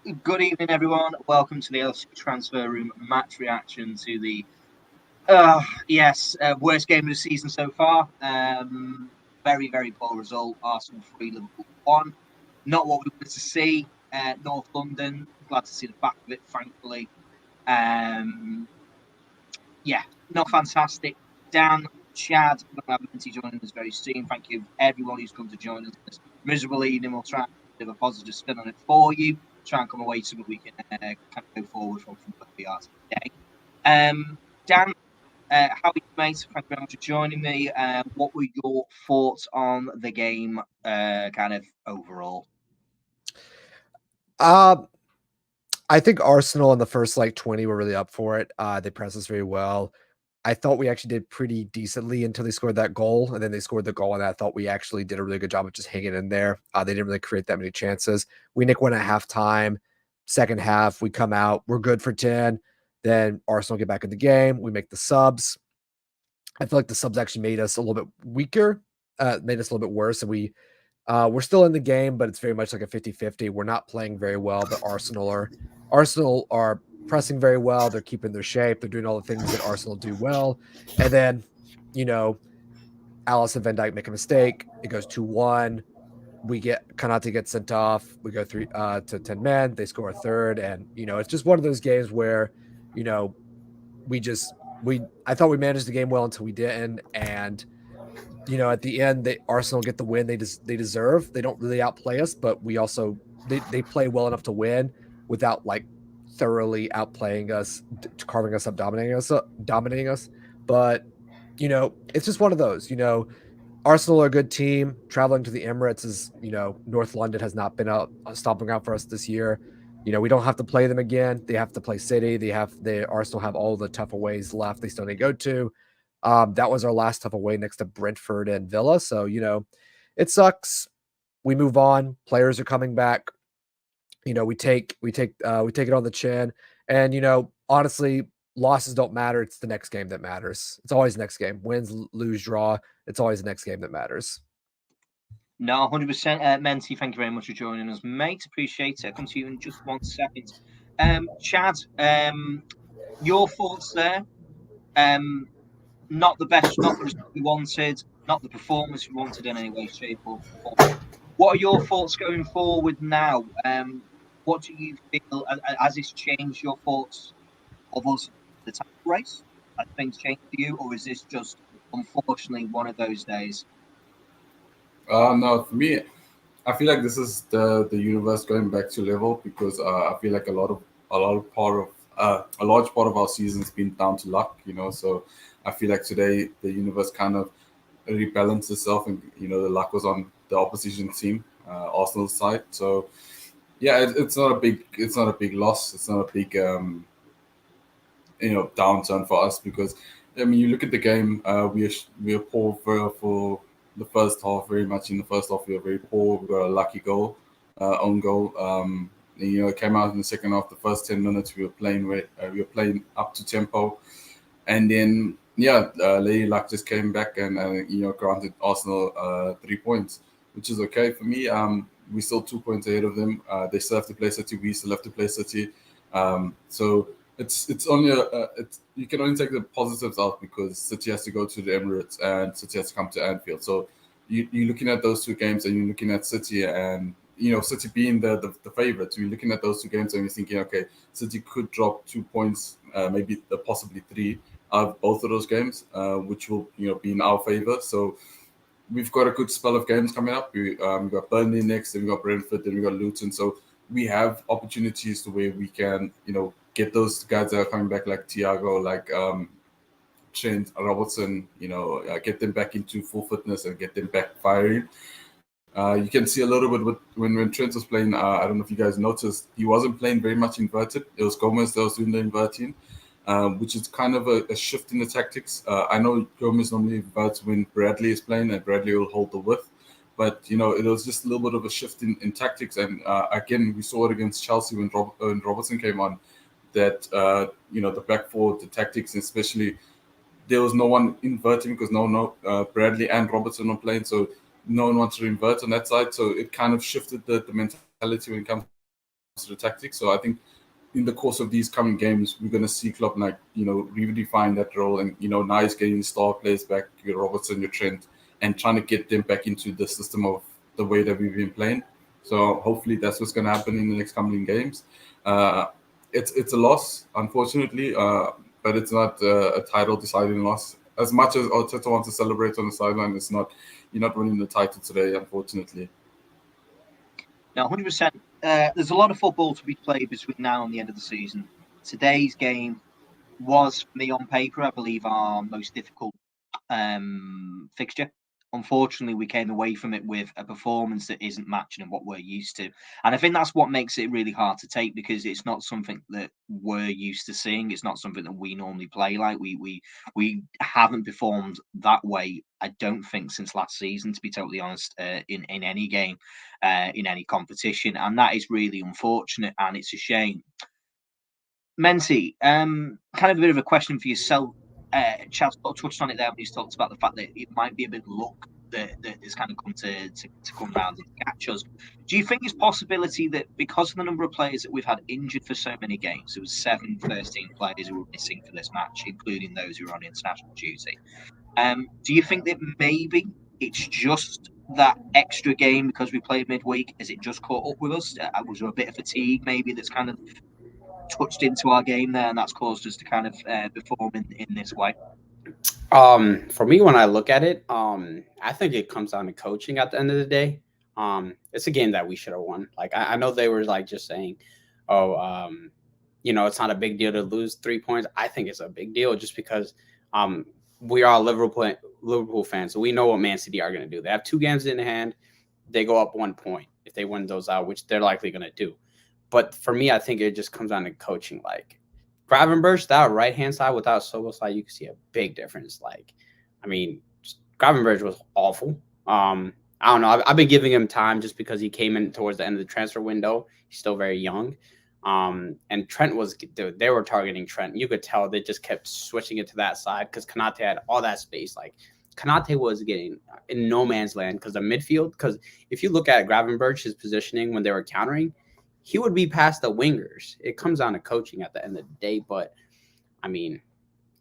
Good evening, everyone. Welcome to the LC Transfer Room match reaction to the worst game of the season so far. Very, very poor result. Arsenal 3, Liverpool 1. Not what we wanted to see. North London, glad to see the back of it, thankfully. Um, yeah, not fantastic. Dan, Chad, we're going to have Minty joining us very soon. Thank you, everyone who's come to join us this miserable evening. We'll try and give a positive spin on it for you. Try and come away so that we can kind of go forward from where we are today. Dan, how are you, mate? Thank you very much for joining me. What were your thoughts on the game, kind of overall? I think Arsenal in the first 20 were really up for it. They pressed us very well. I thought we actually did pretty decently until they scored that goal, and then they scored the goal, and I thought we actually did a really good job of just hanging in there. They didn't really create that many chances. We nick one at halftime. Second half, we come out, we're good for 10. Then Arsenal get back in the game. We make the subs. I feel like the subs actually made us a little bit weaker, made us a little bit worse, and we're still in the game, but it's very much like a 50-50. We're not playing very well, but Arsenal are pressing very well. They're keeping their shape. They're doing all the things that Arsenal do well. And then, Alice and Van Dijk make a mistake. It goes 2-1. We get Kanate gets sent off. We go three to 10 men. They score a third. And, it's just one of those games where, you know, I thought we managed the game well until we didn't. And at the end, Arsenal get the win they deserve. They don't really outplay us, but we also they play well enough to win without thoroughly outplaying us, carving us up, dominating us. But it's just one of those. Arsenal are a good team. Traveling to the Emirates is, North London has not been a stomping out for us this year. We don't have to play them again. They have to play City. Arsenal have all the tough aways left. They still need to go to. That was our last tough away next to Brentford and Villa. So, it sucks. We move on. Players are coming back. We take it on the chin. And, honestly, losses don't matter. It's the next game that matters. It's always the next game. Wins, lose, draw. It's always the next game that matters. No, 100%. Menti, thank you very much for joining us, mate. Appreciate it. I'll come to you in just 1 second. Chad, your thoughts there? Not the best, not the result we wanted, not the performance we wanted in any way, shape, or form. What are your thoughts going forward now? What do you feel has this changed your thoughts of us the title race? Have things changed for you, or is this just unfortunately one of those days? No, for me, I feel like this is the universe going back to level because I feel like a large part of our season's been down to luck, So I feel like today the universe kind of rebalanced itself, and the luck was on the opposition team, Arsenal's side. So yeah, it's not a big loss. It's not a big downturn for us because I mean you look at the game, we are poor for the first half. Very much in the first half we were very poor. We got a lucky goal, own goal. And, it came out in the second half. The first 10 minutes we were playing up to tempo, and then Lady Luck just came back and granted Arsenal 3 points, which is okay for me. We're still 2 points ahead of them. They still have to play City. We still have to play City. So it's only you can only take the positives out because City has to go to the Emirates and City has to come to Anfield. So you're looking at those two games and you're looking at City and City being the favourites. You're looking at those two games and you're thinking, okay, City could drop 2 points, maybe possibly three out of both of those games, which will be in our favour. So we've got a good spell of games coming up. We've got Burnley next, then we got Brentford, then we got Luton. So we have opportunities to where we can, get those guys that are coming back like Thiago, like Trent, Robertson, get them back into full fitness and get them back firing. You can see a little bit when Trent was playing. I don't know if you guys noticed, he wasn't playing very much inverted. It was Gomez that was doing the inverting, which is kind of a shift in the tactics. I know Gomez normally inverts when Bradley is playing, and Bradley will hold the width. But it was just a little bit of a shift in tactics. And again, we saw it against Chelsea when Robertson came on. That the back four, the tactics, especially there was no one inverting because Bradley and Robertson were playing, so no one wanted to invert on that side. So it kind of shifted the mentality when it comes to the tactics. So I think in the course of these coming games, we're going to see Klopp redefine that role, and Nice getting star players back, your Robertson, your Trent, and trying to get them back into the system of the way that we've been playing. So hopefully that's what's going to happen in the next coming games. It's a loss, unfortunately, but it's not a title deciding loss. As much as Arteta wants to celebrate on the sideline, it's not. You're not winning the title today, unfortunately. No, 100%. There's a lot of football to be played between now and the end of the season. Today's game was, for me, on paper, I believe, our most difficult fixture. Unfortunately, we came away from it with a performance that isn't matching what we're used to. And I think that's what makes it really hard to take, because it's not something that we're used to seeing. It's not something that we normally play like. We haven't performed that way, I don't think, since last season, to be totally honest, in any game, in any competition. And that is really unfortunate, and it's a shame. Mensy, kind of a bit of a question for yourself. Chaz touched on it there when he's talked about the fact that it might be a bit of luck that has kind of come to come round and catch us. Do you think it's possibility that because of the number of players that we've had injured for so many games, there was 7 first-team players who were missing for this match, including those who were on international duty? Do you think that maybe it's just that extra game because we played midweek? Has it just caught up with us? Was there a bit of fatigue maybe that's kind of touched into our game there, and that's caused us to kind of perform in this way? For me, when I look at it, I think it comes down to coaching at the end of the day. It's a game that we should have won. Like I know they were like just saying, oh, it's not a big deal to lose 3 points. I think it's a big deal just because we are Liverpool fans, so we know what Man City are going to do. They have 2 games in hand. They go up 1 point if they win those out, which they're likely going to do. But for me, I think it just comes down to coaching. Like Gravenberch, that right-hand side without Soboslai, you can see a big difference. Like, I mean, Gravenberch was awful. I don't know. I've been giving him time just because he came in towards the end of the transfer window. He's still very young. And Trent they were targeting Trent. You could tell they just kept switching it to that side because Konate had all that space. Like, Konate was getting in no man's land because the midfield. Because if you look at Gravenberch, his positioning when they were countering, he would be past the wingers. It comes down to coaching at the end of the day. But, I mean,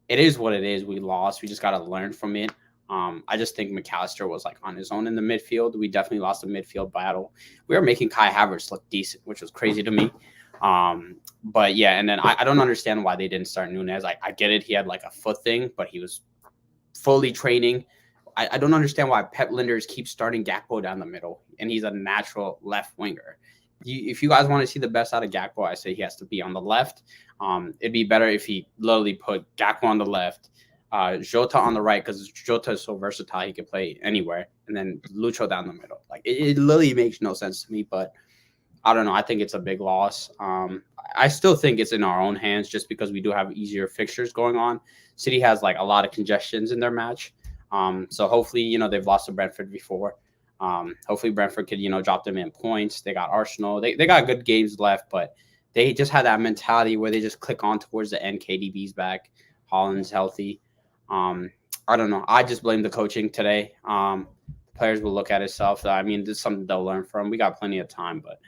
it is what it is. We lost. We just got to learn from it. I just think McAllister was like on his own in the midfield. We definitely lost a midfield battle. We were making Kai Havertz look decent, which was crazy to me. But, yeah, and then I don't understand why they didn't start Nunez. I get it. He had like a foot thing, but he was fully training. I don't understand why Pep Linders keeps starting Gakpo down the middle, and he's a natural left winger. If you guys want to see the best out of Gakpo, I say he has to be on the left. It'd be better if he literally put Gakpo on the left, Jota on the right, because Jota is so versatile, he can play anywhere, and then Lucho down the middle. Like it literally makes no sense to me, but I don't know. I think it's a big loss. I still think it's in our own hands just because we do have easier fixtures going on. City has like a lot of congestions in their match. So hopefully, they've lost to Brentford before. Hopefully Brentford could, drop them in points. They got Arsenal. They got good games left, but they just had that mentality where they just click on towards the end. KDB's back. Holland's healthy. I don't know. I just blame the coaching today. The players will look at itself. I mean, this is something they'll learn from. We got plenty of time, but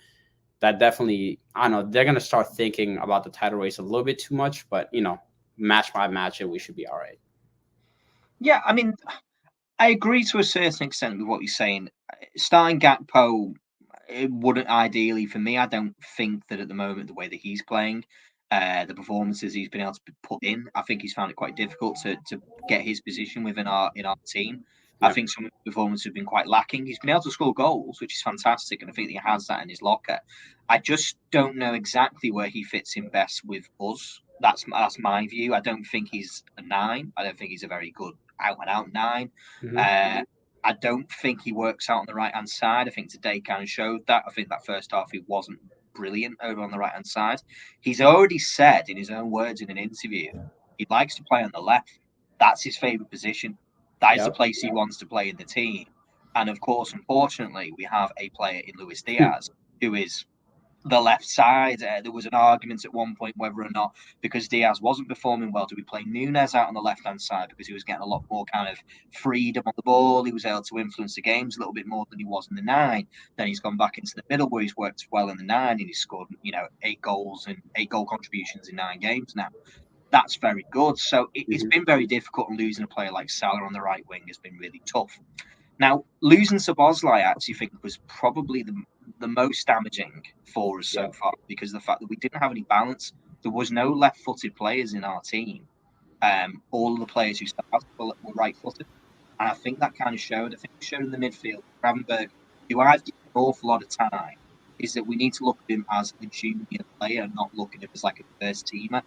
that definitely, I don't know. They're going to start thinking about the title race a little bit too much, but, match by match, we should be all right. Yeah, I mean, I agree to a certain extent with what you're saying. Starting Gakpo, it wouldn't ideally for me. I don't think that at the moment, the way that he's playing, the performances he's been able to put in, I think he's found it quite difficult to get his position within our team. Yep. I think some of the performances have been quite lacking. He's been able to score goals, which is fantastic, and I think he has that in his locker. I just don't know exactly where he fits in best with us. That's my view. I don't think he's a 9. I don't think he's a very good out-and-out 9. Mm-hmm. I don't think he works out on the right-hand side. I think today kind of showed that. I think that first half he wasn't brilliant over on the right-hand side. He's already said in his own words in an interview, he likes to play on the left. That's his favourite position. That is the place he wants to play in the team. And of course, unfortunately, we have a player in Luis Diaz who is the left side. There was an argument at one point whether or not, because Diaz wasn't performing well, do we play Nunes out on the left-hand side because he was getting a lot more kind of freedom on the ball. He was able to influence the games a little bit more than he was in the 9. Then he's gone back into the middle where he's worked well in the 9 and he's scored, 8 goals and 8 goal contributions in 9 games now. That's very good. So it's been very difficult, and losing a player like Salah on the right wing has been really tough. Now, losing Szoboszlai, I actually think, was probably the most damaging for us so far, because of the fact that we didn't have any balance. There was no left-footed players in our team. All of the players who started were right-footed. And I think that kind of showed. I think it showed in the midfield. Gravenberch, who I've given an awful lot of time, is that we need to look at him as a junior player, not look at him as like a first-teamer.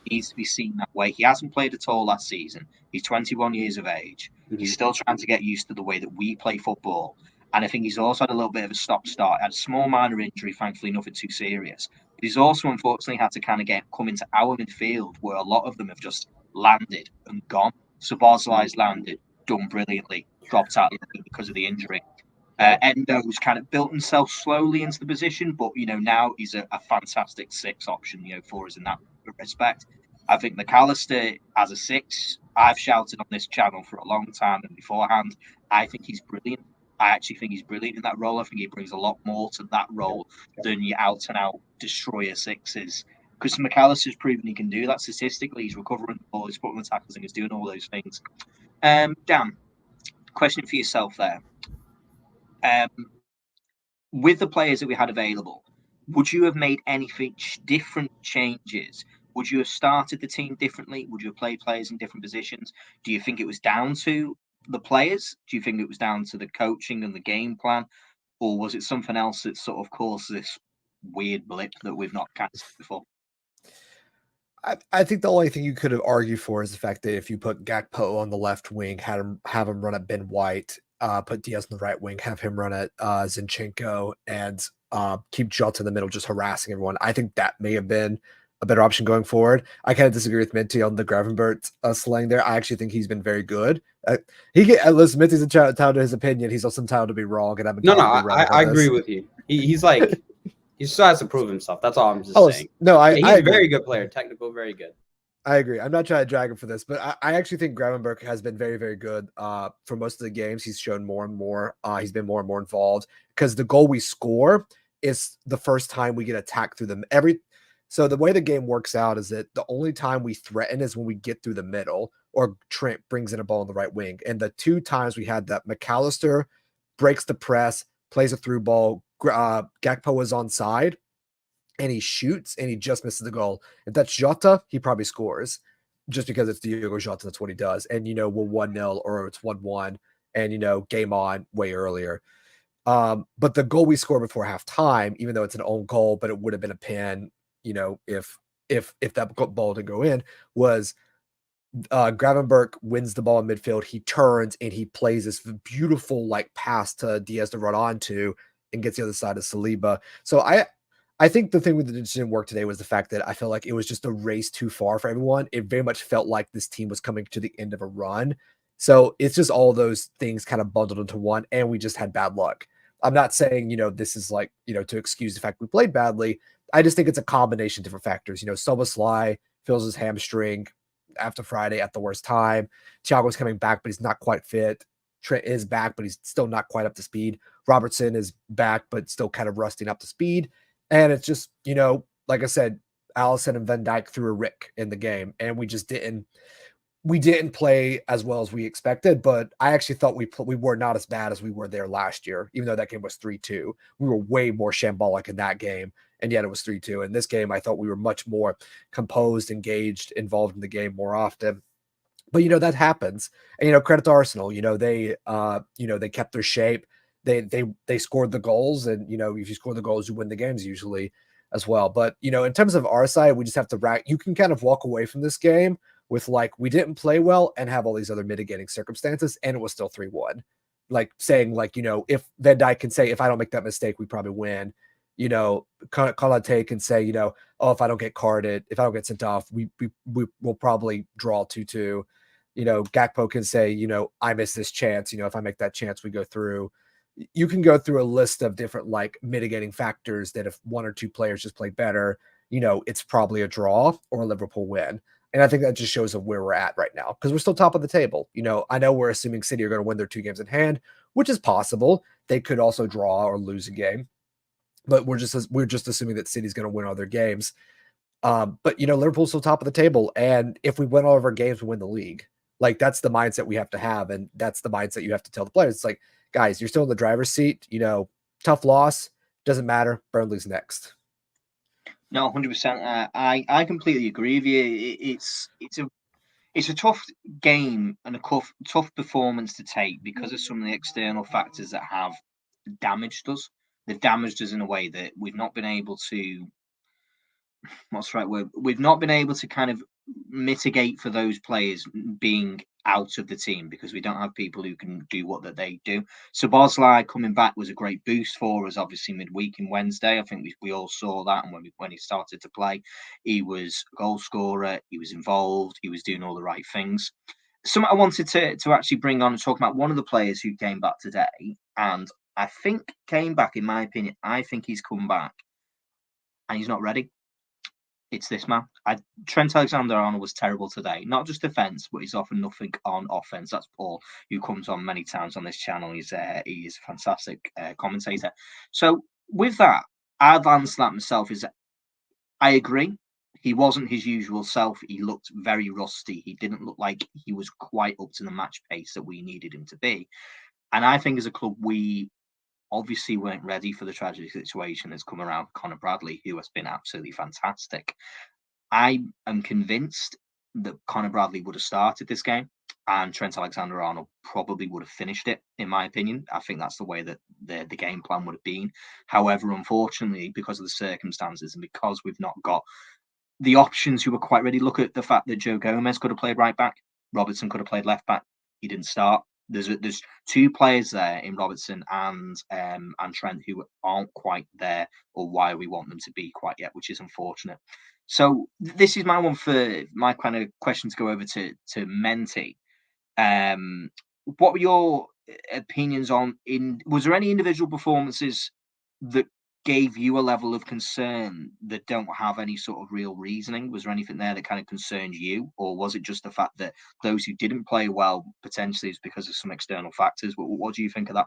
He needs to be seen that way. He hasn't played at all last season. He's 21 years of age. He's still trying to get used to the way that we play football. And I think he's also had a little bit of a stop-start. Had a small minor injury, thankfully nothing too serious. But he's also unfortunately had to kind of come into our midfield, where a lot of them have just landed and gone. Szoboszlai's landed, done brilliantly, dropped out because of the injury. Endo's kind of built himself slowly into the position, but now he's a fantastic 6 option, for us in that respect. I think McAllister as a 6, I've shouted on this channel for a long time and beforehand. I think he's brilliant. I actually think he's brilliant in that role. I think he brings a lot more to that role than your out-and-out destroyer 6s. Because McAllister's proven he can do that statistically. He's recovering the ball, he's putting the tackles in, he's doing all those things. Dan, question for yourself there. With the players that we had available, would you have made anything different changes? Would you have started the team differently? Would you have played players in different positions? Do you think it was down to the players? Do you think it was down to the coaching and the game plan? Or was it something else that sort of caused this weird blip that we've not kind of seen before? I think the only thing you could have argued for is the fact that if you put Gakpo on the left wing, have him run at Ben White, put Diaz on the right wing, have him run at Zinchenko, and keep Jota in the middle, just harassing everyone. I think that may have been a better option going forward. I kind of disagree with Minty on the Gravenberch slang there. I actually think he's been very good. Listen, Minty's entitled to his opinion. He's also entitled to be wrong, and I agree with you. He's like he still has to prove himself. That's all I'm just saying. No, he's a very good player, technical, very good. I agree. I'm not trying to drag him for this, but I actually think Gravenberch has been very, very good for most of the games. He's shown more and more. He's been more and more involved, because the goal we score is the first time we get attacked through them. So the way the game works out is that the only time we threaten is when we get through the middle or Trent brings in a ball on the right wing. And the 2 times we had that, McAllister breaks the press, plays a through ball. Gakpo was onside, and he shoots, and he just misses the goal. If that's Jota, he probably scores, just because it's Diogo Jota. That's what he does. And, we're 1-0 or it's 1-1, and, game on way earlier. But the goal we scored before halftime, even though it's an own goal, but it would have been a pin, if that ball didn't go in, was Gravenberch wins the ball in midfield. He turns and he plays this beautiful pass to Diaz to run onto and gets the other side of Saliba. So I think the thing that didn't work today was the fact that I felt like it was just a race too far for everyone. It very much felt like this team was coming to the end of a run. So it's just all those things kind of bundled into one, and we just had bad luck. I'm not saying, this is to excuse the fact we played badly. I just think it's a combination of different factors. Szoboszlai feels his hamstring after Friday at the worst time. Thiago's coming back, but he's not quite fit. Trent is back, but he's still not quite up to speed. Robertson is back, but still kind of rusting up to speed. And it's just, like I said, Alisson and Van Dijk threw a rick in the game, and we just didn't play as well as we expected. But I actually thought we were not as bad as we were there last year, even though that game was 3-2. We were way more shambolic in that game, and yet it was 3-2. In this game, I thought we were much more composed, engaged, involved in the game more often. But that happens. And credit to Arsenal. They kept their shape. They scored the goals, and if you score the goals, you win the games usually as well. But in terms of our side, we just have to you can kind of walk away from this game with we didn't play well and have all these other mitigating circumstances, and it was still 3-1. Saying if Van Dijk can say, if I don't make that mistake, we probably win. Konate can say, oh, if I don't get carded, if I don't get sent off, we will probably draw 2-2. Gakpo can say, I missed this chance. If I make that chance, we go through. you can go through a list of different like mitigating factors that if one or two players just play better, it's probably a draw or a Liverpool win. And I think that just shows of where we're at right now because we're still top of the table. I know we're assuming City are going to win their 2 games in hand, which is possible. They could also draw or lose a game, but we're just assuming that City's going to win all their games. But Liverpool's still top of the table, and if we win all of our games, we win the league. Like that's the mindset we have to have, and that's the mindset you have to tell the players. It's like, guys, you're still in the driver's seat. Tough loss doesn't matter. Burnley's next. No, 100%. I completely agree with you. It's a tough game and a tough performance to take because of some of the external factors that have damaged us. They've damaged us in a way that we've not been able to. What's the right word? We've not been able to kind of mitigate for those players being out of the team because we don't have people who can do what that they do. So Bosley coming back was a great boost for us, obviously midweek in Wednesday. I think we all saw that, and when he started to play, he was a goal scorer, he was involved, he was doing all the right things. Something I wanted to actually bring on and talk about one of the players who came back today, and I think came back, in my opinion, I think he's come back and he's not ready. It's this man. Trent Alexander-Arnold was terrible today. Not just defence, but he's offered nothing on offence. That's Paul, who comes on many times on this channel. He is a fantastic commentator. So with that, I'd answer that myself. I agree. He wasn't his usual self. He looked very rusty. He didn't look like he was quite up to the match pace that we needed him to be. And I think as a club, we obviously weren't ready for the tragic situation that's come around Conor Bradley, who has been absolutely fantastic. I am convinced that Conor Bradley would have started this game and Trent Alexander-Arnold probably would have finished it, in my opinion. I think that's the way that the game plan would have been. However, unfortunately, because of the circumstances and because we've not got the options who were quite ready, look at the fact that Joe Gomez could have played right back, Robertson could have played left back. He didn't start. There's 2 players there in Robertson and Trent who aren't quite there or why we want them to be quite yet, which is unfortunate. So this is my one for my kind of question to go over to Menti. What were your opinions on? Was there any individual performances that gave you a level of concern that don't have any sort of real reasoning? Was there anything there that kind of concerned you, or was it just the fact that those who didn't play well potentially is because of some external factors? What do you think of that?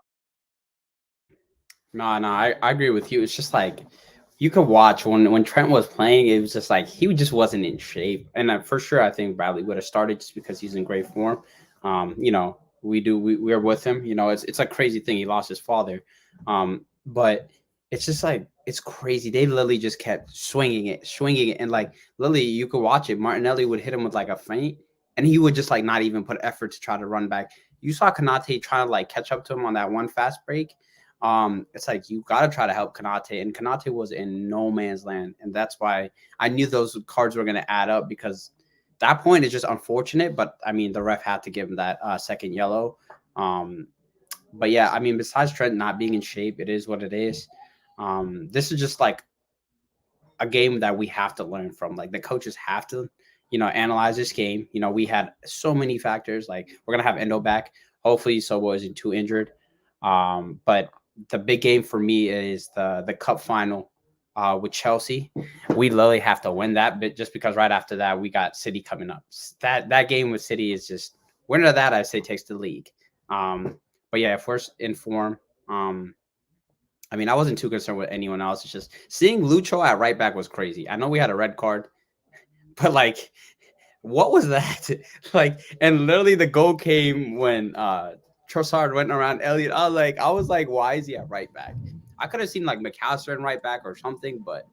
No, I agree with you. It's just like you could watch when Trent was playing, it was just like he just wasn't in shape. And for sure, I think Bradley would have started just because he's in great form. We're with him. It's a crazy thing. He lost his father, but it's just like it's crazy. They literally just kept swinging it, and like literally, you could watch it. Martinelli would hit him with like a feint, and he would just like not even put effort to try to run back. You saw Konate trying to like catch up to him on that one fast break. It's like you got to try to help Konate, and Konate was in no man's land, and that's why I knew those cards were going to add up because that point is just unfortunate. But I mean, the ref had to give him that second yellow. But yeah, I mean, besides Trent not being in shape, it is what it is. This is just like a game that we have to learn from. Like the coaches have to, analyze this game. We had so many factors. Like we're gonna have Endo back. Hopefully, Sobo isn't too injured. But the big game for me is the cup final with Chelsea. We literally have to win that bit just because right after that we got City coming up. That game with City is just winner of that I say takes the league. But yeah, if we're in form, I mean, I wasn't too concerned with anyone else. It's just seeing Lucho at right back was crazy. I know we had a red card, but like, what was that? Like, and literally the goal came when Trossard went around Elliott. I was like, why is he at right back? I could have seen like McAllister in right back or something, but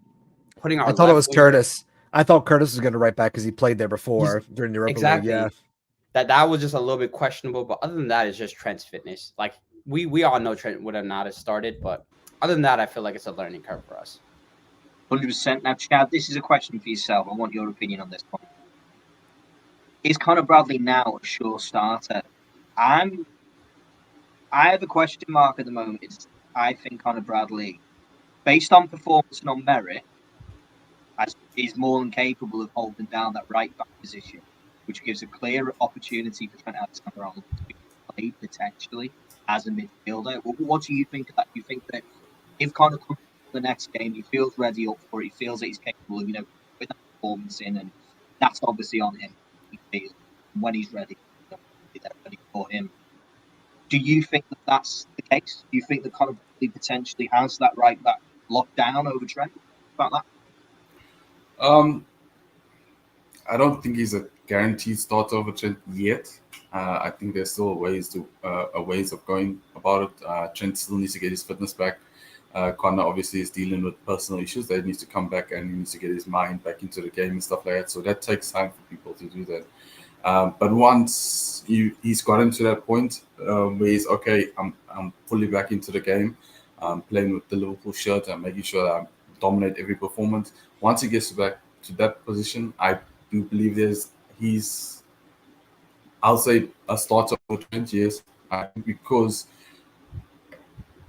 putting our I thought it was Curtis. I thought Curtis was going to right back because he played there before during the Europa League. Yeah, that was just a little bit questionable. But other than that, it's just Trent's fitness. Like we all know Trent would have not have started, but other than that, I feel like it's a learning curve for us. 100%. Now, Chad, this is a question for yourself. I want your opinion on this point. Is Conor Bradley now a sure starter? I have a question mark at the moment. I think Conor Bradley, based on performance and on merit, is more than capable of holding down that right back position, which gives a clear opportunity for Trent Alexander-Arnold to be played potentially. as a midfielder. What do you think of that? Do you think that if Connor comes to the next game, he feels ready up for it, he feels that he's capable of, with that performance in, and that's obviously on him. He feels when he's ready, they're ready for him. Do you think that that's the case? Do you think that Connor Bradley potentially has that lockdown over Trent? About that? I don't think he's a guaranteed starter over Trent yet. I think there's still ways of going about it. Trent still needs to get his fitness back. Connor obviously is dealing with personal issues that he needs to come back, and he needs to get his mind back into the game and stuff like that. So that takes time for people to do that. But once he's gotten to that point where he's okay, I'm fully back into the game, playing with the Liverpool shirt and making sure that I dominate every performance. Once he gets back to that position, I do believe he's I'll say a starter for Trent, yes, because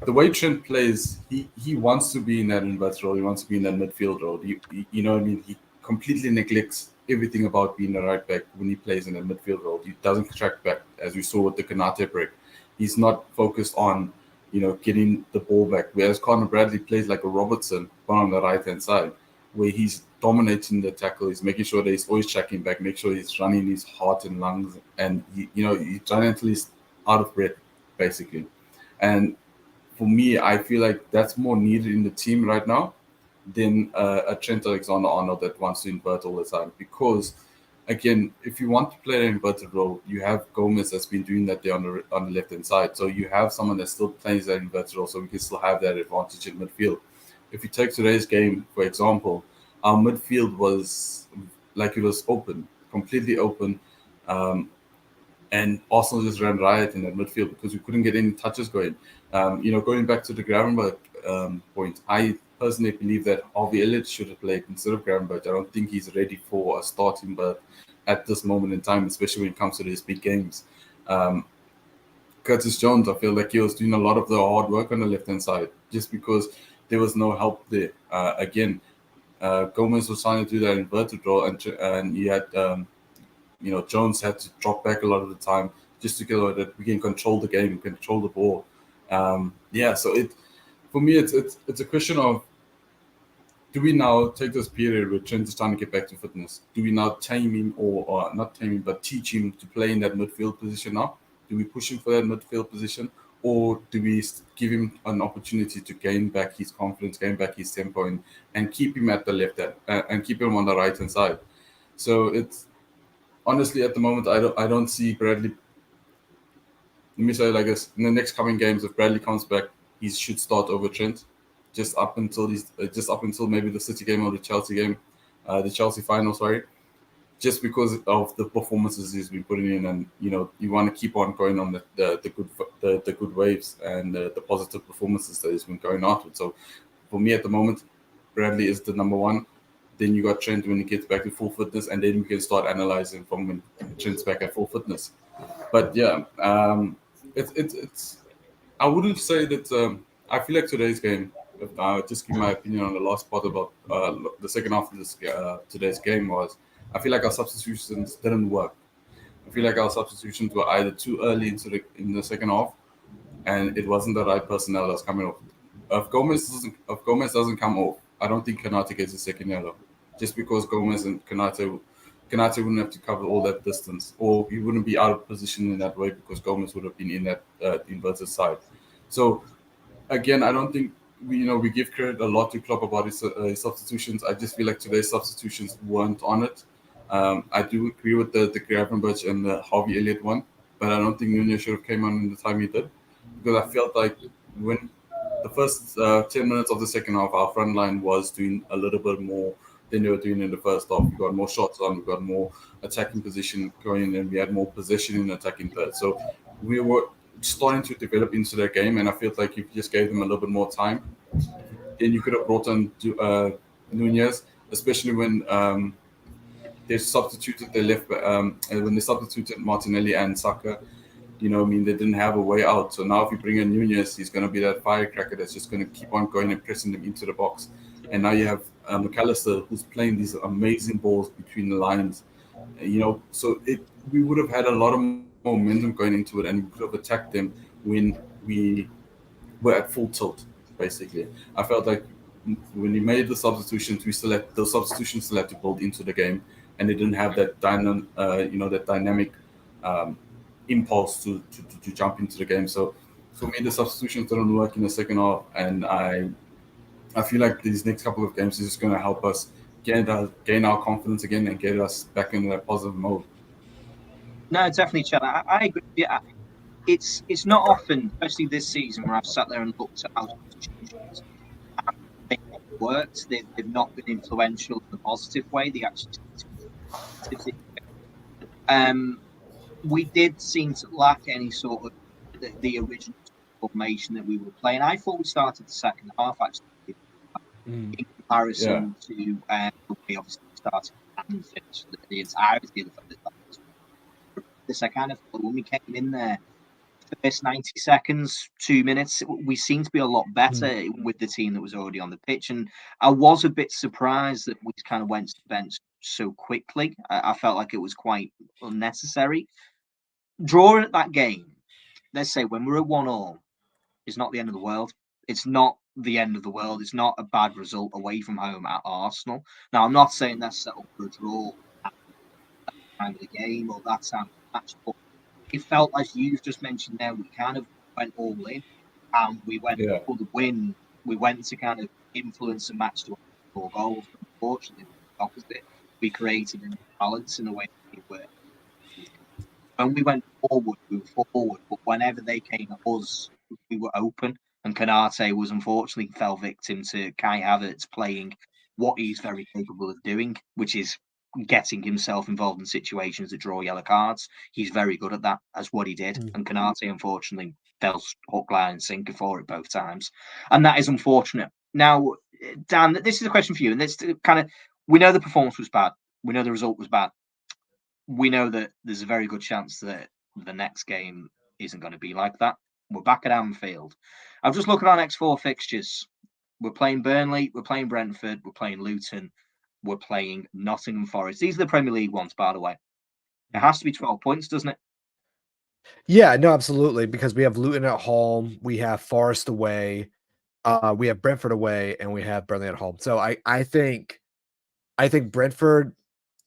the way Trent plays, he wants to be in that inverted role. He wants to be in that midfield role. You know what I mean? He completely neglects everything about being a right back when he plays in a midfield role. He doesn't track back, as we saw with the Konate break. He's not focused on, getting the ball back. Whereas Conor Bradley plays like a Robertson, but on the right-hand side, where he's dominating the tackle. He's making sure that he's always tracking back, make sure he's running his heart and lungs, and he's running until he's out of breath, basically. And for me, I feel like that's more needed in the team right now than a Trent Alexander-Arnold that wants to invert all the time. Because, again, if you want to play an inverted role, you have Gomez that's been doing that there on the left-hand side. So you have someone that still plays that inverted role, so we can still have that advantage in midfield. If you take today's game, for example, our midfield was like it was open, completely open. And Arsenal just ran riot in that midfield because we couldn't get any touches going. Going back to the Gravenberch point, I personally believe that Harvey Elliott should have played instead of Gravenberch. I don't think he's ready for a starting berth at this moment in time, especially when it comes to these big games. Curtis Jones, I feel like he was doing a lot of the hard work on the left-hand side just because there was no help there. Gomez was trying to do that inverted role, and he had Jones had to drop back a lot of the time just to get that we can control the game, control the ball. So for me, it's a question of, do we now take this period where Trent is trying to get back to fitness? Do we now tame him or not tame him, but teach him to play in that midfield position now? Do we push him for that midfield position? Or do we give him an opportunity to gain back his confidence, gain back his tempo, and keep him at the left and keep him on the right-hand side? So it's honestly, at the moment, I don't see Bradley. Let me say it like this: in the next coming games, if Bradley comes back, he should start over Trent, just up until maybe the City game or the Chelsea game, the Chelsea final. Sorry, just because of the performances he's been putting in, and you want to keep on going on the good waves and the positive performances that he's been going out with. So, for me at the moment, Bradley is the number one. Then you got Trent when he gets back to full fitness, and then we can start analyzing from when Trent's back at full fitness. But yeah, it's. I wouldn't say that. I feel like today's game. If I just give my opinion on the last part about the second half of this today's game was, I feel like our substitutions didn't work. I feel like our substitutions were either too early in the second half, and it wasn't the right personnel that's coming off. If Gomez doesn't come off, I don't think Konate gets a second yellow. Just because Gomez and Konate wouldn't have to cover all that distance, or he wouldn't be out of position in that way because Gomez would have been in that inverted side. So again, I don't think we give credit a lot to Klopp about his substitutions. I just feel like today's substitutions weren't on it. I do agree with the Gravenberch and the Harvey Elliott one, but I don't think Nunez should have came on in the time he did, because I felt like when the first 10 minutes of the second half, our front line was doing a little bit more than they were doing in the first half. We got more shots on, we got more attacking position going, and we had more possession in attacking third. So we were starting to develop into their game, and I felt like if you just gave them a little bit more time, then you could have brought on Nunez, especially when they substituted their left, when they substituted Martinelli and Saka. They didn't have a way out. So now if you bring in Nunez, he's going to be that firecracker that's just going to keep on going and pressing them into the box. And now you have McAllister, who's playing these amazing balls between the lines. So we would have had a lot of momentum going into it, and we could have attacked them when we were at full tilt. Basically, I felt like when we made the substitutions, those substitutions still had to build into the game, and they didn't have that that dynamic um, impulse to jump into the game. So for me, the substitutions didn't work in the second half, and I feel like these next couple of games is just going to help us gain our confidence again and get us back in that positive mode. No, definitely, Chad. I agree. Yeah, it's not often, especially this season, where I've sat there and looked at how substitutions have worked. They've not been influential in a positive way. They actually we did seem to lack any sort of the original formation that we were playing. I thought we started the second half actually in comparison to we obviously started and finished the entirety of this. I kind of thought when we came in there, the first 90 seconds, 2 minutes, we seemed to be a lot better with the team that was already on the pitch. And I was a bit surprised that we kind of went to the bench so quickly. I felt like it was quite unnecessary. Drawing at that game, let's say when we're at 1-1, is not the end of the world. It's not the end of the world. It's not a bad result away from home at Arsenal. Now, I'm not saying that's set up for a draw at that time of the game or that time of the match, but it felt, as you've just mentioned there, we kind of went all in and we went for the win. We went to kind of influence the match to 4 goals. Unfortunately, the opposite. We created an imbalance in the way we were. When we went forward, we were forward, but whenever they came at us, we were open. And Canate was unfortunately fell victim to Kai Havertz playing what he's very capable of doing, which is getting himself involved in situations that draw yellow cards. He's very good at that, as what he did. And Canate, unfortunately, fell hook, line, and sinker for it both times. And that is unfortunate. Now, Dan, this is a question for you. And this kind of, we know the performance was bad. We know the result was bad. We know that there's a very good chance that the next game isn't going to be like that. We're back at Anfield. I'm just looking at our next 4 fixtures. We're playing Burnley, we're playing Brentford, we're playing Luton, we're playing Nottingham Forest. These are the Premier League ones, by the way. It has to be 12 points, doesn't it? Yeah, no, absolutely. Because we have Luton at home, we have Forest away, we have Brentford away, and we have Burnley at home. So I think Brentford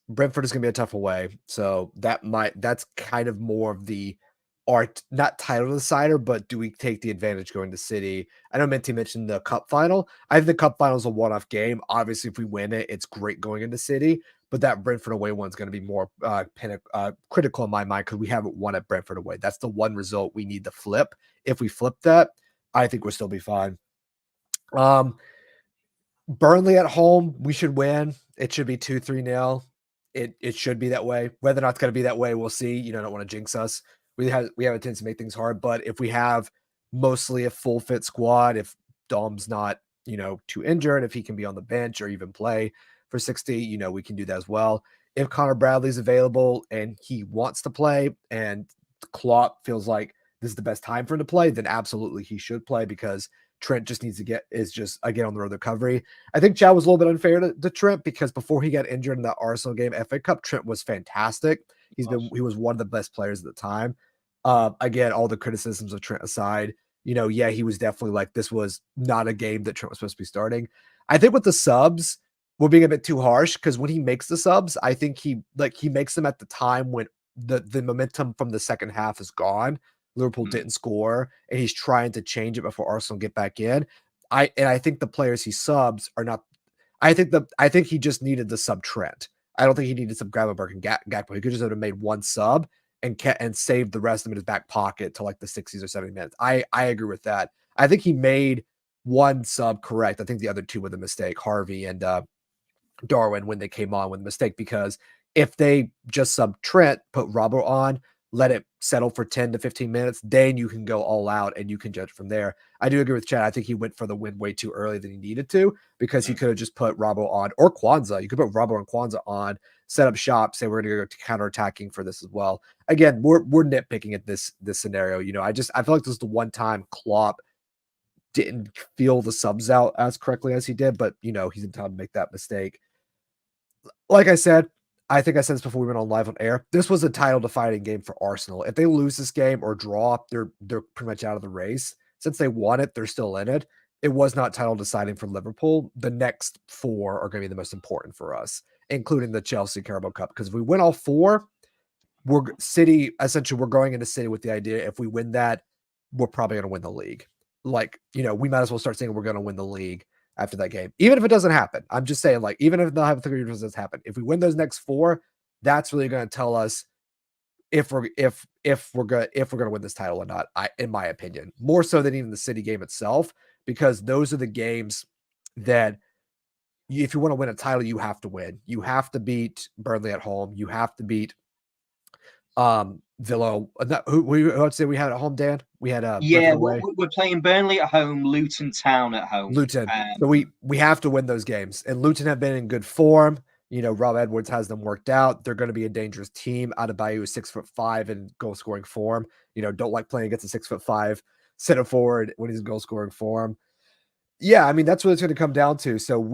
is going to be a tough away. So that's kind of more of the art, not title decider, but do we take the advantage going to City? I know Minty mentioned the cup final. I think the cup final is a one-off game. Obviously, if we win it, it's great going into City, but that Brentford away one's going to be more critical in my mind because we haven't won at Brentford away. That's the one result we need to flip. If we flip that, I think we'll still be fine. Burnley at home, we should win. It should be 2-3-0. It should be that way. Whether or not it's going to be that way, we'll see. You know, I don't want to jinx us. We have a tendency to make things hard, but if we have mostly a full fit squad, if Dom's not, too injured, if he can be on the bench or even play for 60, we can do that as well. If Connor Bradley's available and he wants to play and Klopp feels like this is the best time for him to play, then absolutely he should play because Trent just needs to again on the road recovery. I think Chad was a little bit unfair to Trent because before he got injured in the Arsenal game, FA Cup, Trent was fantastic. He was one of the best players at the time. Again, all the criticisms of Trent aside, he was definitely like, this was not a game that Trent was supposed to be starting. I think with the subs, we're being a bit too harsh because when he makes the subs, I think he makes them at the time when the momentum from the second half is gone. Liverpool didn't score, and he's trying to change it before Arsenal get back in. I think the players he subs are not. I think he just needed the sub Trent. I don't think he needed some Gravenberch and Gakpo. He could just have made one sub and saved the rest of them in his back pocket to like the 60s or 70 minutes. I agree with that. I think he made one sub correct. I think the other two were the mistake, Harvey and Darwin, when they came on with a mistake, because if they just sub Trent, put Robbo on, let it settle for 10 to 15 minutes, then you can go all out and you can judge from there. I do agree with Chad. I think he went for the win way too early than he needed to because he could have just put Robbo on or Kwanzaa. You could put Robbo and Kwanzaa on, set up shop, say we're going to go to counterattacking for this as well. Again, we're nitpicking at this scenario. I feel like this is the one time Klopp didn't feel the subs out as correctly as he did, but he's entitled to make that mistake. Like I said, I think I said this before we went on live on air. This was a title defining game for Arsenal. If they lose this game or draw, they're pretty much out of the race. Since they won it, they're still in it. It was not title deciding for Liverpool. The next 4 are going to be the most important for us, including the Chelsea Carabao Cup. Because if we win all 4, we're going into City with the idea if we win that, we're probably going to win the league. Like, we might as well start saying we're going to win the league after that game, even if it doesn't happen. I'm just saying, like, even if the hypothetical doesn't happen, if we win those next 4, that's really going to tell us if we're going to win this title or not. In my opinion, more so than even the City game itself, because those are the games that if you want to win a title, you have to win. You have to beat Burnley at home. You have to beat Villa. Who say we had at home, Dan? We had we're playing Burnley at home, Luton Town at home. Luton. So we have to win those games. And Luton have been in good form. Rob Edwards has them worked out. They're going to be a dangerous team. Adebayo is 6'5" in goal scoring form. Don't like playing against a 6'5" center forward when he's in goal scoring form. Yeah, I mean, that's what it's going to come down to. So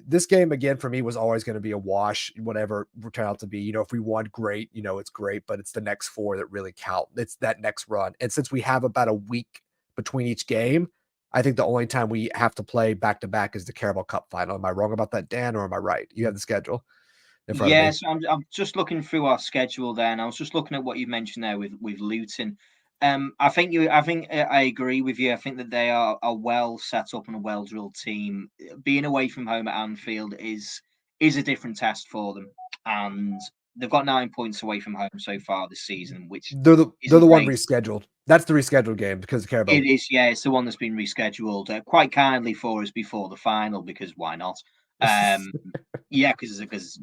this game, again, for me, was always going to be a wash, whatever it turned out to be. If we won, great, it's great, but it's the next 4 that really count. It's that next run. And since we have about a week between each game, I think the only time we have to play back-to-back is the Carabao Cup final. Am I wrong about that, Dan, or am I right? You have the schedule in front of me. Yes, I'm just looking through our schedule there, and I was just looking at what you mentioned there with Luton. I think I agree with you. I think that they are a well set up and a well drilled team. Being away from home at Anfield is a different test for them, and they've got 9 points away from home so far this season. Which they're the one rescheduled. That's the rescheduled game because of Carabao. It is, yeah. It's the one that's been rescheduled quite kindly for us before the final because why not? Yeah, because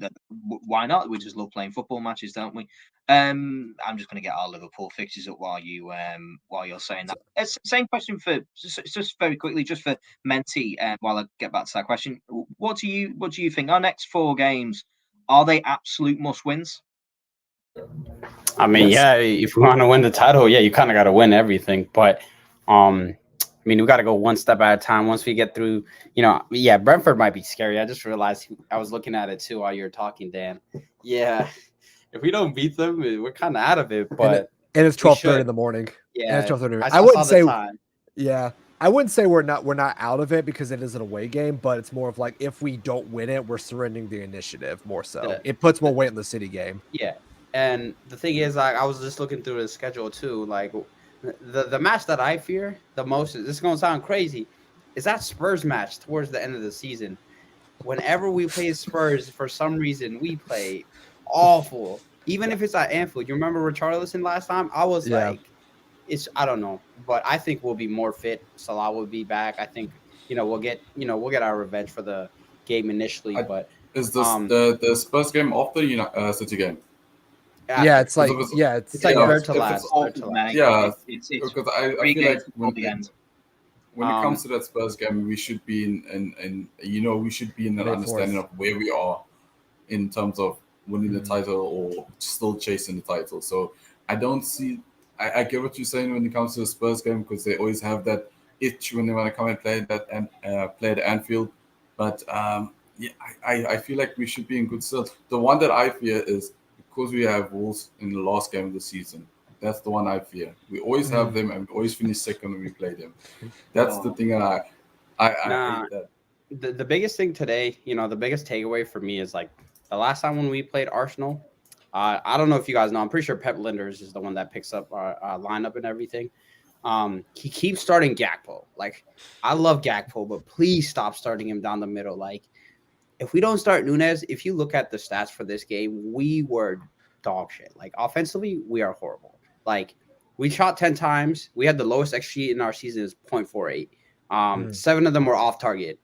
why not? We just love playing football matches, don't we? I'm just going to get our Liverpool fixtures up while you're saying that. Same question for just very quickly, just for Menti. While I get back to that question, what do you think? Our next 4 games, are they absolute must wins? I mean, yeah, if we want to win the title, yeah, you kind of got to win everything. But I mean, we got to go one step at a time. Once we get through, Brentford might be scary. I just realized I was looking at it too while you were talking, Dan. Yeah, if we don't beat them, we're kind of out of it. But and it's 12:30 in the morning. Yeah, and it's 12:30. I wouldn't say time. Yeah, I wouldn't say we're not out of it because it is an away game. But it's more of like if we don't win it, we're surrendering the initiative more so. It puts more weight in the City game. Yeah, and the thing is, like, I was just looking through the schedule too, like. The match that I fear the most, this is going to sound crazy, is that Spurs match towards the end of the season. Whenever we play Spurs, for some reason, we play awful. Even if it's at Anfield. You remember Richarlison last time? I was like, I don't know. But I think we'll be more fit. Salah will be back. I think, we'll get our revenge for the game initially. But is this the Spurs game after the City game? Yeah, it's like it's like third to last. Yeah, because I feel like when it comes to that Spurs game, we should be in we should be in an understanding of where we are in terms of winning the title or still chasing the title. So I don't see. I get what you're saying when it comes to the Spurs game because they always have that itch when they want to come and play that and play at Anfield. But I feel like we should be in good stead. The one that I fear is. Because we have Wolves in the last game of the season. That's the one I fear. We always have them and we always finish second when we play them. That's the thing that I hate that. The biggest thing today, the biggest takeaway for me is like the last time when we played Arsenal, I don't know if you guys know, I'm pretty sure Pep Linders is the one that picks up our lineup and everything. He keeps starting Gakpo. Like, I love Gakpo, but please stop starting him down the middle. Like, if we don't start Nunez, if you look at the stats for this game, we were dog shit. Like, offensively, we are horrible. Like, we shot 10 times. We had the lowest XG in our season is 0.48. 7 of them were off target.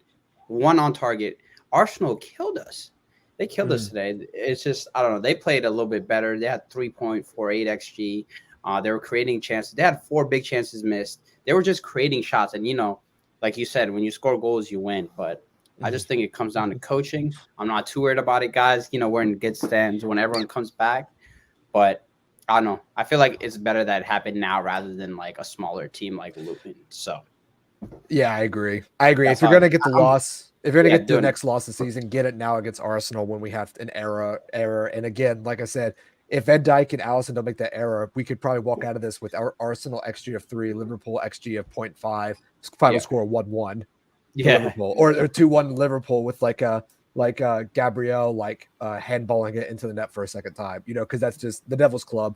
1 on target. Arsenal killed us. They killed us today. It's just, I don't know. They played a little bit better. They had 3.48 XG. They were creating chances. They had 4 big chances missed. They were just creating shots. And, like you said, when you score goals, you win. But I just think it comes down to coaching. I'm not too worried about it, guys. We're in good stands when everyone comes back. But I don't know. I feel like it's better that it happened now rather than like a smaller team like Luton. So, yeah, I agree. If you're going to get the loss, If you're going to Yeah, get to the doing it. next loss of the season, get it now against Arsenal when we have an error. And again, like I said, if Van Dijk and Allison don't make that error, we could probably walk out of this with our Arsenal XG of 3, Liverpool XG of 0.5, final score 1-1 to Yeah. Liverpool, or 2-1 Liverpool with Gabriel handballing it into the net for a second time, because that's just the Devil's Club.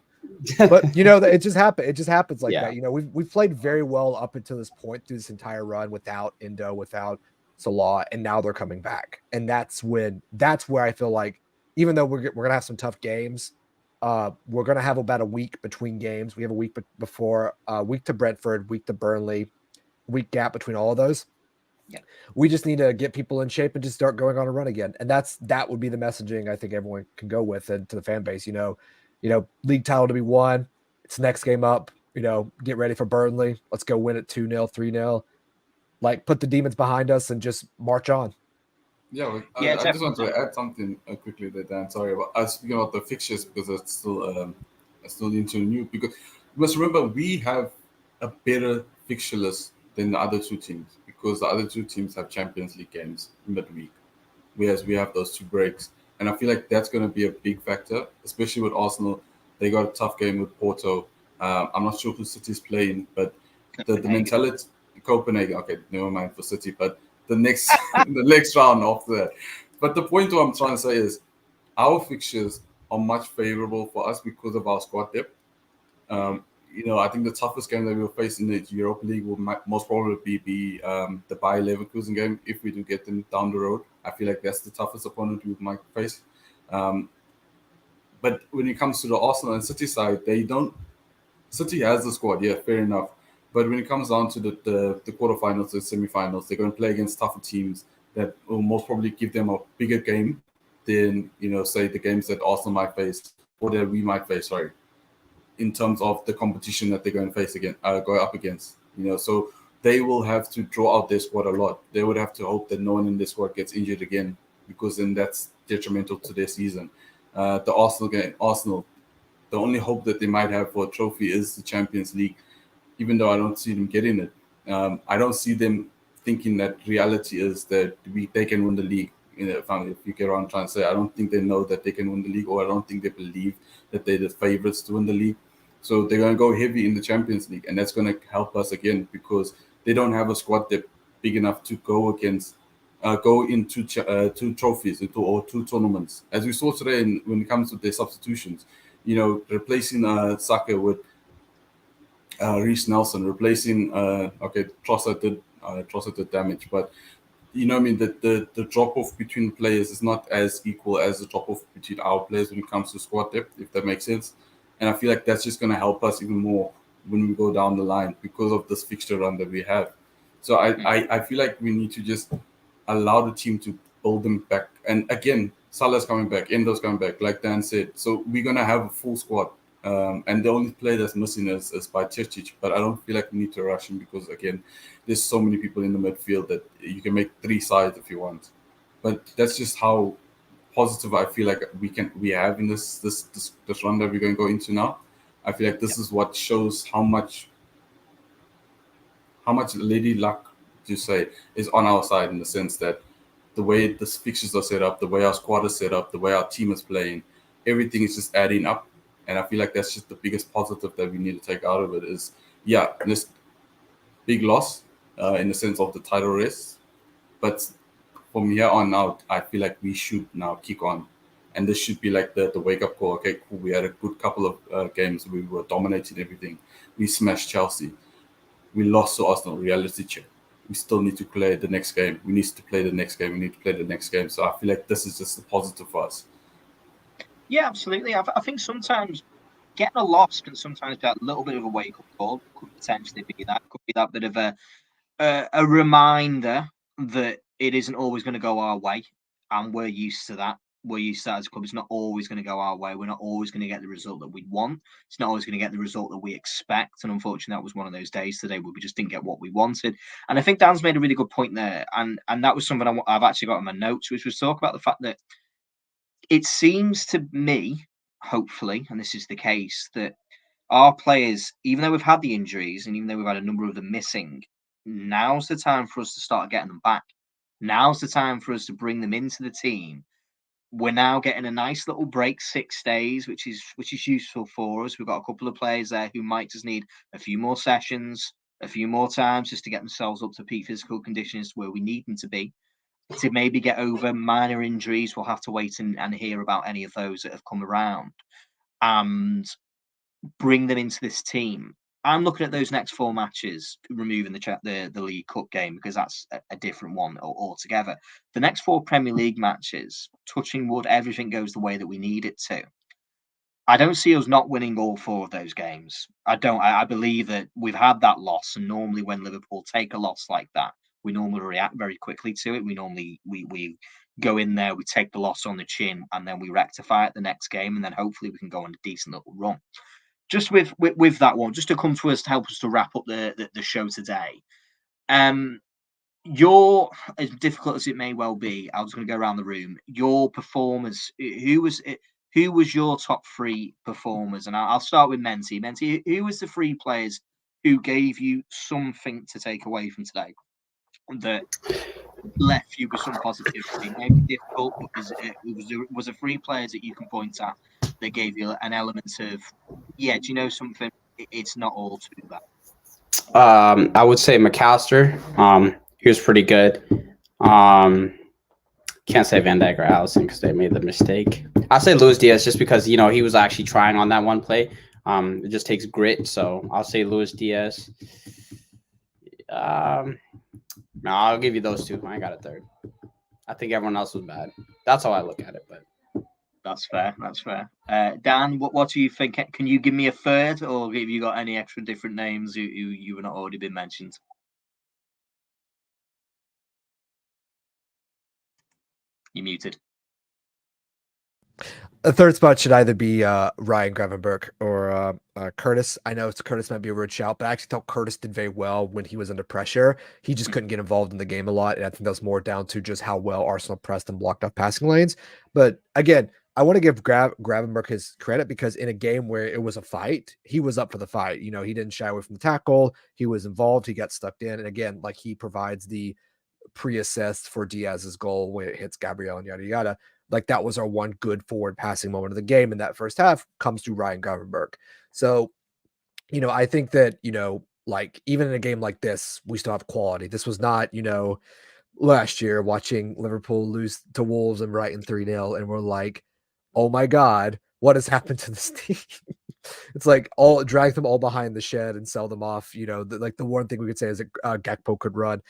But it just happened. It just happens like that. We've played very well up until this point through this entire run without Indo, without Salah, and now they're coming back. And that's where I feel like, even though we're gonna have some tough games, we're gonna have about a week between games. We have a week before, week to Brentford, week to Burnley, week gap between all of those. Yeah. We just need to get people in shape and just start going on a run again. And that would be the messaging I think everyone can go with, and to the fan base, league title to be won. It's next game up, get ready for Burnley. Let's go win it 2-0, 3-0. Put the demons behind us and just march on. Yeah, I just want to add something quickly there, Dan. Sorry about speaking about the fixtures, because it's still into new. Because you must remember, we have a better fixture list than the other two teams, because the other two teams have Champions League games midweek, whereas we have those 2 breaks. And I feel like that's going to be a big factor, especially with Arsenal. They got a tough game with Porto. I'm not sure who City's playing, but the mentality, Copenhagen. Okay, never mind for City, but the next the next round after that. But the point what I'm trying to say is, our fixtures are much favorable for us because of our squad depth. I think the toughest game that we'll face in the Europa League will most probably be the Bayer Leverkusen game, if we do get them down the road. I feel like that's the toughest opponent we might face. But when it comes to the Arsenal and City side, City has the squad, yeah, fair enough. But when it comes down to the quarterfinals, the semifinals, they're going to play against tougher teams that will most probably give them a bigger game than, say, the games that Arsenal might face, or that we might face, sorry, in terms of the competition that they're going to face again, go up against. So they will have to draw out their squad a lot. They would have to hope that no one in their squad gets injured again, because then that's detrimental to their season. The Arsenal, the only hope that they might have for a trophy is the Champions League, even though I don't see them getting it. I don't see them thinking that reality is that they can win the league. If you get what I'm trying to say, I don't think they know that they can win the league, or I don't think they believe that they're the favorites to win the league. So they're going to go heavy in the Champions League, and that's going to help us again, because they don't have a squad depth big enough to go into 2 trophies or 2 tournaments. As we saw today when it comes to their substitutions, replacing Saka with Reece Nelson, replacing Trossard did damage, but the drop off between players is not as equal as the drop off between our players when it comes to squad depth, if that makes sense. And I feel like that's just going to help us even more when we go down the line, because of this fixture run that we have. So I feel like we need to just allow the team to build them back. And again, Salah's coming back, Endo's coming back, like Dan said. So we're going to have a full squad. And the only player that's missing is by Čečić, but I don't feel like we need to rush him, because again, there's so many people in the midfield that you can make 3 sides if you want. But that's just how positive I feel like we have in this run that we're going to go into now. I feel like this is what shows how much lady luck, to say, is on our side, in the sense that the way the fixtures are set up, the way our squad is set up, the way our team is playing, everything is just adding up. And I feel like that's just the biggest positive that we need to take out of it is, this big loss in the sense of the title race. But from here on out, I feel like we should now kick on. And this should be like the wake-up call. Okay, cool. We had a good couple of games. We were dominating everything. We smashed Chelsea. We lost to Arsenal. Reality check. We still need to play the next game. We need to play the next game. We need to play the next game. So I feel like this is just a positive for us. Yeah, absolutely. I think sometimes getting a loss can sometimes be a little bit of a wake-up call. Could potentially be that. Could be that bit of a reminder that it isn't always going to go our way, and we're used to that. We're used to that as a club. It's not always going to go our way. We're not always going to get the result that we want. It's not always going to get the result that we expect. And unfortunately, that was one of those days today where we just didn't get what we wanted. And I think Dan's made a really good point there. And that was something I've actually got in my notes, which was talk about the fact that it seems to me, hopefully, and this is the case, that our players, even though we've had the injuries and even though we've had a number of them missing, now's the time for us to start getting them back. Now's the time for us to bring them into the team. We're now getting a nice little break, 6 days, which is useful for us. We've got a couple of players there who might just need a few more sessions, a few more times just to get themselves up to peak physical conditions where we need them to be. To maybe get over minor injuries, we'll have to wait and hear about any of those that have come around and bring them into this team. I'm looking at those next 4 matches, removing the League Cup game because that's a different one altogether. The next 4 Premier League matches, touching wood, everything goes the way that we need it to. I don't see us not winning all 4 of those games. I don't. I believe that we've had that loss, and normally when Liverpool take a loss like that, we normally react very quickly to it. We normally we go in there, we take the loss on the chin, and then we rectify it the next game, and then hopefully we can go on a decent little run. Just with that one, just to come to us to help us to wrap up the show today. Your, as difficult as it may well be, I was going to go around the room. Your performers, who was your top 3 performers? And I'll start with Menti. Menti, who was the 3 players who gave you something to take away from today that left you with some positivity? Maybe difficult, but was a 3 players that you can point at that gave you an element of, yeah, do you know something? It's not all too bad. I would say McAllister. He was pretty good. Can't say Van Dijk or Allison because they made the mistake. I'll say Luis Diaz just because he was actually trying on that one play. It just takes grit, so I'll say Luis Diaz. No, I'll give you those 2. I ain't got a third. I think everyone else was bad. That's how I look at it, but that's fair. That's fair. Dan, what do you think? Can you give me a third, or have you got any extra different names who you have not already been mentioned? You're muted. A third spot should either be Ryan Gravenberch or Curtis. I know Curtis might be a weird shout, but I actually thought Curtis did very well when he was under pressure. He just couldn't get involved in the game a lot, and I think that was more down to just how well Arsenal pressed and blocked off passing lanes. But again, I want to give Gravenberch his credit because in a game where it was a fight, he was up for the fight. He didn't shy away from the tackle. He was involved. He got stuck in. And again, like he provides the pre-assist for Diaz's goal when it hits Gabriel and yada yada. Like that was our one good forward passing moment of the game in that first half comes to Ryan Gravenberch. So, I think that, like even in a game like this, we still have quality. This was not, last year watching Liverpool lose to Wolves and Brighton 3-0. And we're like, oh my God, what has happened to this team? It's like drag them all behind the shed and sell them off. The one thing we could say is that Gakpo could run.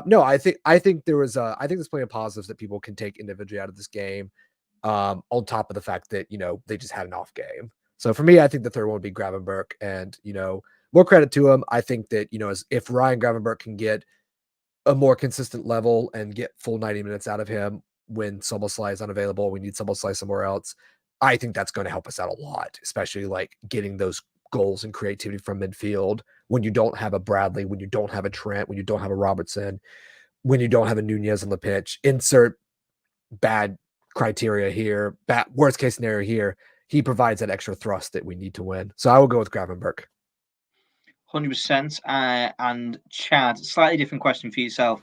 No, I think there's plenty of positives that people can take individually out of this game. On top of the fact that, they just had an off game. So for me, I think the third one would be Gravenberch and, more credit to him. I think that, if Ryan Gravenberch can get a more consistent level and get full 90 minutes out of him when Szoboszlai is unavailable, we need Szoboszlai somewhere else. I think that's going to help us out a lot, especially like getting those goals and creativity from midfield when you don't have a Bradley, when you don't have a Trent, when you don't have a Robertson, when you don't have a Nunez on the pitch. Insert bad criteria here, worst case scenario here. He provides that extra thrust that we need to win. So I will go with Gravenberch. 100%. And Chad, slightly different question for yourself.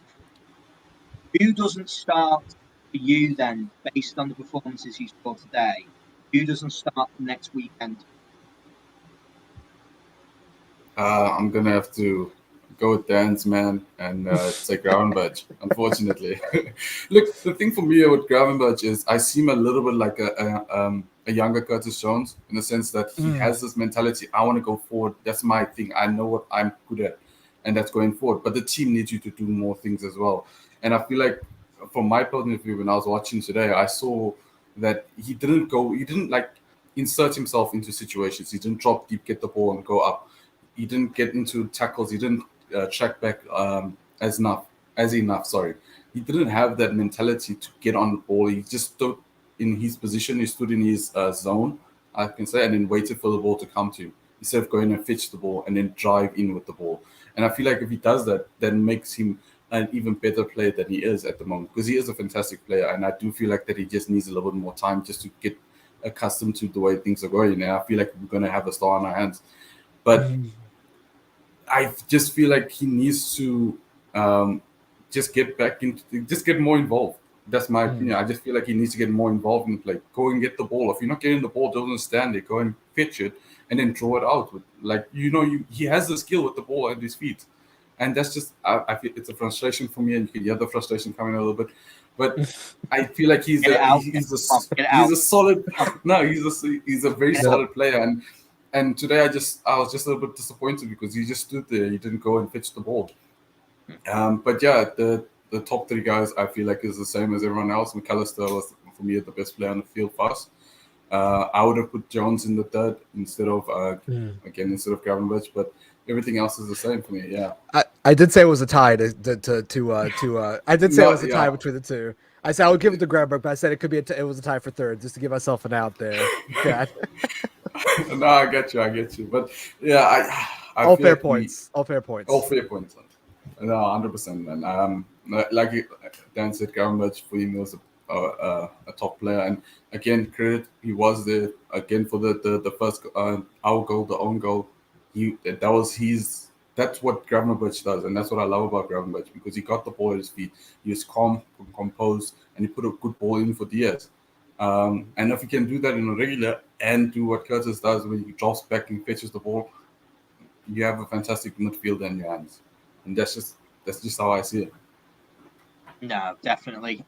Who doesn't start for you then, based on the performances you saw today? Who doesn't start next weekend? I'm gonna have to go with Dan's man and say Gravenberch, unfortunately. Look, the thing for me with Gravenberch is I see him a little bit like a younger Curtis Jones in the sense that he has this mentality, I want to go forward. That's my thing. I know what I'm good at, and that's going forward. But the team needs you to do more things as well. And I feel like from my point of view, when I was watching today, I saw that he didn't like insert himself into situations. He didn't drop deep, get the ball and go up. He didn't get into tackles. He didn't track back as enough. Sorry, he didn't have that mentality to get on the ball. He just stood in his position. He stood in his zone, I can say, and then waited for the ball to come to him instead of going and fetch the ball and then drive in with the ball. And I feel like if he does that, then makes him an even better player than he is at the moment, because he is a fantastic player. And I do feel like that he just needs a little bit more time just to get accustomed to the way things are going. And I feel like we're going to have a star on our hands. But I just feel like he needs to just get more involved. That's my opinion. I just feel like he needs to get more involved in play. Go and get the ball. If you're not getting the ball, don't stand there. Go and pitch it and then draw it out. He has the skill with the ball at his feet, and that's just I feel it's a frustration for me, and you can hear the frustration coming a little bit. But I feel like he's a solid. No, he's a very solid player, and today I was just a little bit disappointed because he just stood there. He didn't go and pitch the ball. But yeah, the top three guys I feel like is the same as everyone else. McAllister was for me the best player on the field for us. I would have put Jones in the third instead of Gravenberch, but everything else is the same for me. Yeah, I did say it was a tie I did say it was a tie between the two. I said I would give it to Gravenberch, but I said it could be it was a tie for third, just to give myself an out there. Yeah. No, I get you, but yeah, I all feel fair like points. All fair points. All fair points. No, 100%, man. Like Dan said, Gravenberch for him was a top player, and again, credit, he was there again for the first our goal, the own goal. That's what Gravenberch does, and that's what I love about Gravenberch, because he got the ball at his feet. He was calm, composed, and he put a good ball in for Diaz. And if he can do that in a regular and do what Curtis does when he drops back and fetches the ball, you have a fantastic midfielder in your hands, and that's just how I see it. No, definitely.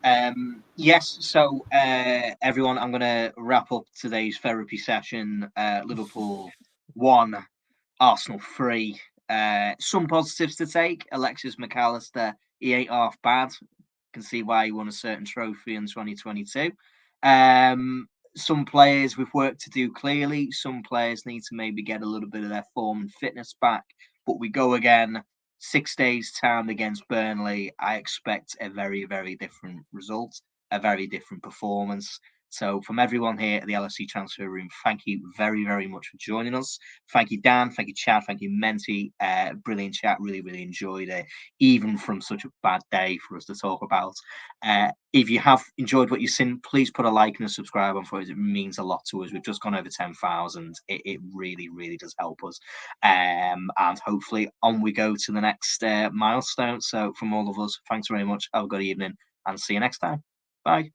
Yes. So, everyone, I'm going to wrap up today's therapy session. Liverpool 1, Arsenal 3. Some positives to take. Alexis McAllister, he ain't half bad. Can see why he won a certain trophy in 2022. Some players with work to do, clearly. Some players need to maybe get a little bit of their form and fitness back. But we go again 6 days' time against Burnley. I expect a very, very different result, a very different performance. So from everyone here at the LFC Transfer Room, thank you very, very much for joining us. Thank you, Dan. Thank you, Chad. Thank you, Menti. Brilliant chat. Really, really enjoyed it, even from such a bad day for us to talk about. If you have enjoyed what you've seen, please put a like and a subscribe on for us. It means a lot to us. We've just gone over 10,000. It really, really does help us. And hopefully on we go to the next milestone. So from all of us, thanks very much. Have a good evening and see you next time. Bye.